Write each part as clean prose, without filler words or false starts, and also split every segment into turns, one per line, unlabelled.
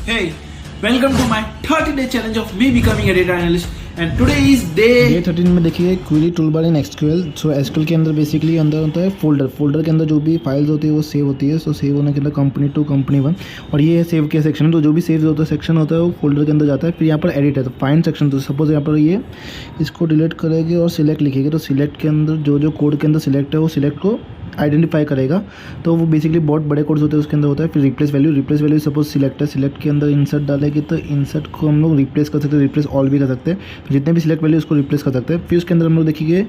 Hey, welcome to my 30-day challenge of me becoming a data analyst. And today is day
13 में देखिए query toolbar in SQL. So SQL के अंदर basically अंदर होता है folder के अंदर जो भी फाइल्स होती है वो सेव होती है। सो सेव होने के अंदर कंपनी टू कंपनी वन, और ये है सेव के सेक्शन। तो जो भी सेव होता है सेक्शन होता है वो फोल्डर के अंदर जाता है। फिर यहाँ पर एडिट है तो फाइंड सेक्शन। तो सपोज यहाँ पर ये इसको डिलीट करेंगे और सिलेक्ट लिखेंगे, तो सिलेक्ट के अंदर जो कोड के अंदर सिलेक्ट है वो सिलेक्ट को आइडेंटिफाई करेगा। तो वो बेसिकली बहुत बड़े कोड्स होते हैं उसके अंदर होता है। फिर रिप्लेस वैल्यू सपोज सिलेक्ट है, सिलेक्ट के अंदर इंसर्ट डालेंगे तो इंसर्ट को हम लोग रिप्लेस कर सकते हैं, रिप्लेस ऑल भी कर सकते हैं। जितने भी सिलेक्ट वैल्यू उसको रिप्लेस कर सकते हैं। फिर उसके अंदर हम लोग देखिए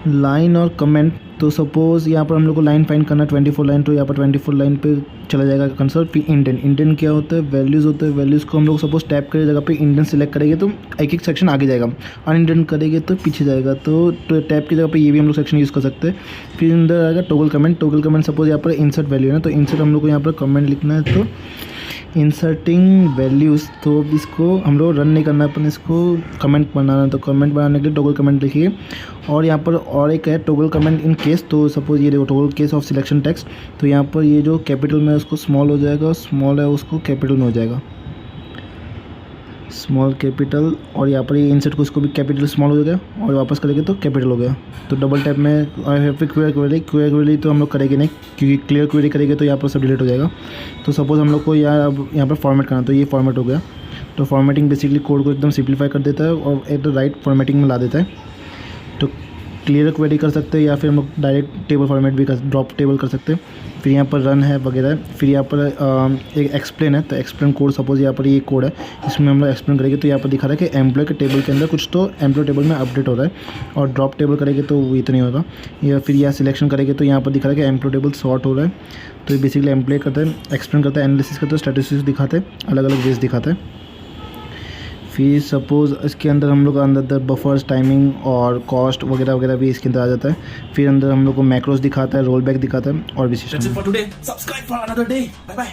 लाइन और कमेंट। तो सपोज यहाँ पर हम लोग को लाइन फाइंड करना 24 लाइन, तो यहाँ पर 24 लाइन पे चला जाएगा कंसर्ट। फिर इंडेंट क्या होता है, वैल्यूज़ होते हैं। वैल्यूज़ को हम लोग सपोज टैप करे जगह पे इंडेंट सेलेक्ट करेंगे तो एक सेक्शन आगे जाएगा, अनइंडेंट करेंगे तो पीछे जाएगा। तो टैप की जगह पे ये भी हम लोग सेक्शन यूज़ कर सकते हैं। फिर अंदर आएगा टोगल कमेंट सपोज यहाँ पर इंसर्ट वैल्यू है ना, तो इंसर्ट हम लोग को यहाँ पर कमेंट लिखना है। तो इंसर्टिंग वैल्यूज़, तो इसको हम लोग रन नहीं करना है, अपन इसको कमेंट बनाना है। तो कमेंट बनाने के लिए टोगल कमेंट लिखिए। और यहाँ पर और एक है टोगल कमेंट इन केस। तो सपोज ये देखो toggle case of selection text. तो यहाँ पर ये जो कैपिटल में उसको स्मॉल हो जाएगा, स्मॉल है उसको कैपिटल में हो जाएगा, स्मॉल कैपिटल। और यहाँ पर ये इंसर्ट को उसको भी कैपिटल स्मॉल हो गया और वापस करेंगे तो कैपिटल हो गया। तो डबल टैप में फिर क्वेरी तो हम लोग करेंगे नहीं, क्योंकि क्लियर क्वेरी करेंगे तो यहाँ पर सब डिलीट हो जाएगा। तो सपोज हम लोग को यहाँ पर फॉर्मेट करना, तो ये फॉर्मेट हो गया। तो फॉर्मेटिंग बेसिकली कोड को एकदम सिंप्लीफाई कर देता है और एक राइट फॉर्मेटिंग में ला देता है। तो क्लियर क्वेरी कर सकते हैं या फिर हम लोग डायरेक्ट टेबल फॉर्मेट भी ड्रॉप टेबल कर सकते हैं। फिर यहाँ पर रन है वगैरह। फिर यहाँ पर एक एक्सप्लेन है, तो एक्सप्लेन कोड सपोज यहाँ पर ये कोड है, इसमें हम लोग एक्सप्लेन करेंगे। तो यहाँ पर दिखा रहा है कि एम्प्लॉय के टेबल के अंदर कुछ तो एम्प्लॉय टेबल में अपडेट हो रहा है, और ड्रॉप टेबल करेंगे तो वो इतना नहीं होगा। या फिर यहाँ सिलेक्शन करेंगे तो यहाँ पर दिखा रहा है कि एम्प्लॉय टेबल सॉर्ट हो रहा है। तो ये बेसिकली एम्प्लॉय करता है, एक्सप्लेन करता है, एनालिसिस करता है, स्टैटिस्टिक्स दिखाते हैं, अलग अलग वेज दिखाते हैं। फिर सपोज़ इसके अंदर हम लोग अंदर बफर्स, टाइमिंग और कॉस्ट वगैरह वगैरह भी इसके अंदर आ जाता है। फिर अंदर हम लोग को मैक्रोस दिखाता है, रोल बैक दिखाता है और भी system.
That's it for today. Subscribe for another day. Bye bye.